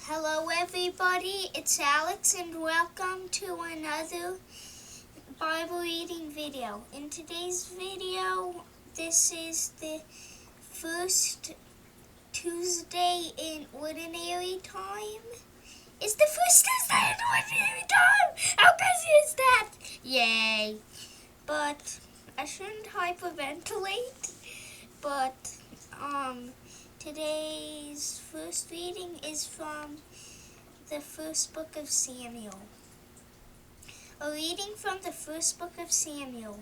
Hello everybody, it's Alex and welcome to another Bible reading video. In today's video, this is the first Tuesday in Ordinary Time. It's the first Tuesday in Ordinary Time! How crazy is that? Yay! But I shouldn't hyperventilate, but today's first reading is from the first book of Samuel. A reading from the first book of Samuel.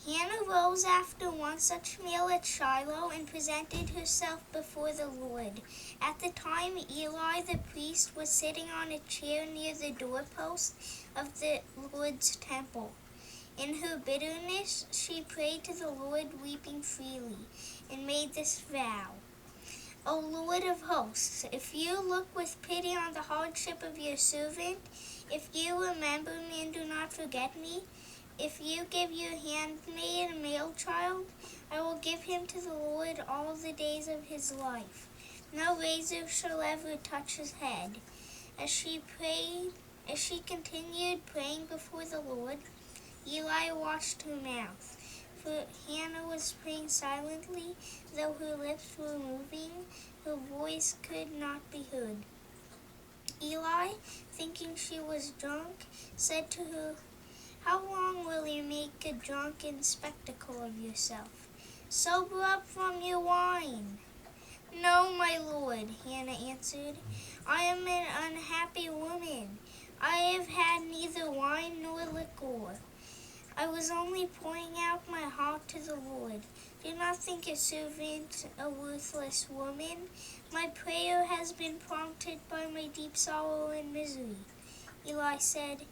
Hannah rose after one such meal at Shiloh and presented herself before the Lord. At the time, Eli the priest was sitting on a chair near the doorpost of the Lord's temple. In her bitterness, she prayed to the Lord, weeping freely, and made this vow. O Lord of hosts, if you look with pity on the hardship of your servant, if you remember me and do not forget me, if you give your handmaid a male child, I will give him to the Lord all the days of his life. No razor shall ever touch his head. As she continued praying before the Lord, Eli watched her mouth. For Hannah was praying silently, though her lips were moving, her voice could not be heard. Eli, thinking she was drunk, said to her, How long will you make a drunken spectacle of yourself? Sober up from your wine. No, my lord, Hannah answered. I am an unhappy woman. I have had neither wine nor liquor. I was only pouring out my heart to the Lord. Do not think your servant a worthless woman. My prayer has been prompted by my deep sorrow and misery. Eli said,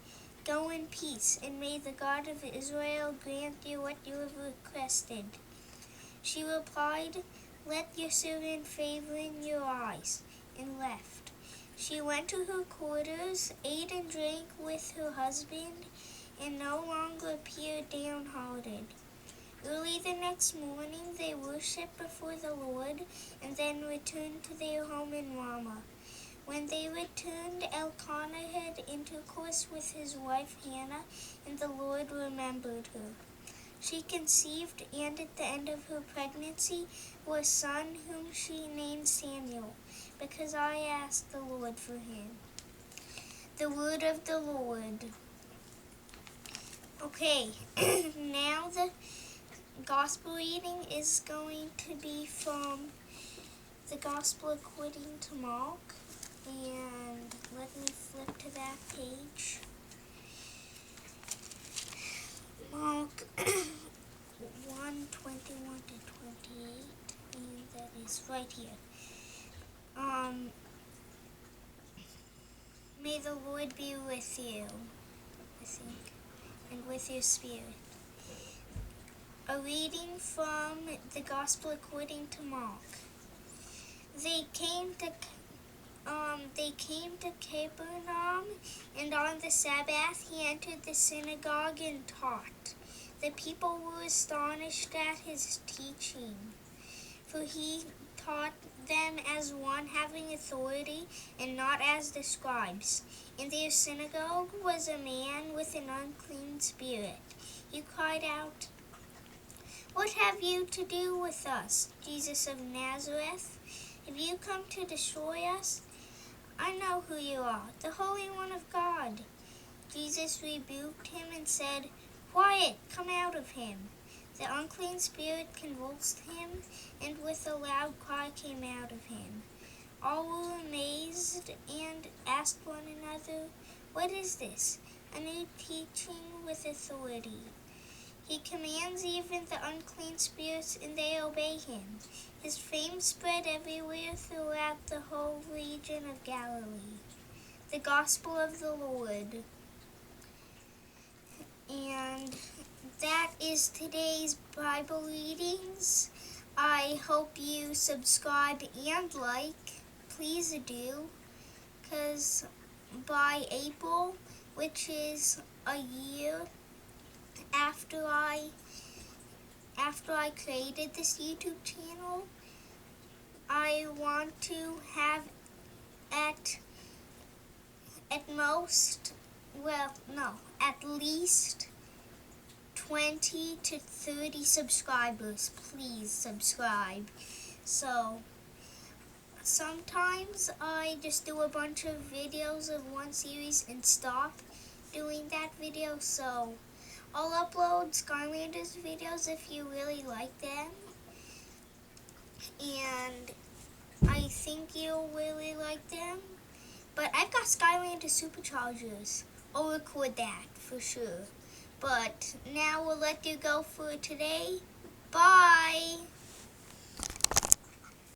Go in peace, and may the God of Israel grant you what you have requested. She replied, Let your servant favor in your eyes, and left. She went to her quarters, ate and drank with her husband, and no longer appeared downhearted. Early the next morning they worshipped before the Lord, and then returned to their home in Ramah. When they returned, Elkanah had intercourse with his wife Hannah, and the Lord remembered her. She conceived, and at the end of her pregnancy bore a son whom she named Samuel, because I asked the Lord for him. The word of the Lord. Okay, now the gospel reading is going to be from the Gospel according to Mark. And let me flip to that page. Mark 1:21 to 28, and that is right here. May the Lord be with you, I think, and with your spirit. A reading from the Gospel according to Mark. They came to Capernaum, and on the Sabbath he entered the synagogue and taught. The people were astonished at his teaching, for he taught them as one having authority, and not as the scribes. In their synagogue was a man with an unclean spirit. He cried out, What have you to do with us, Jesus of Nazareth? Have you come to destroy us? I know who you are, the Holy One of God. Jesus rebuked him and said, Quiet, come out of him. The unclean spirit convulsed him, and with a loud cry came out of him. All were amazed and asked one another, What is this? A new teaching with authority. He commands even the unclean spirits, and they obey him. His fame spread everywhere throughout the whole region of Galilee. The Gospel of the Lord. And that is today's Bible readings. I hope you subscribe and like. Please do, because by April, which is a year after I created this YouTube channel, I want to have at at least 20 to 30 subscribers. Please subscribe. So sometimes I just do a bunch of videos of one series and stop doing that video. So I'll upload Skylanders videos if you really like them. And I think you'll really like them. But I've got Skylanders Superchargers. I'll record that for sure. But now we'll let you go for today. Bye!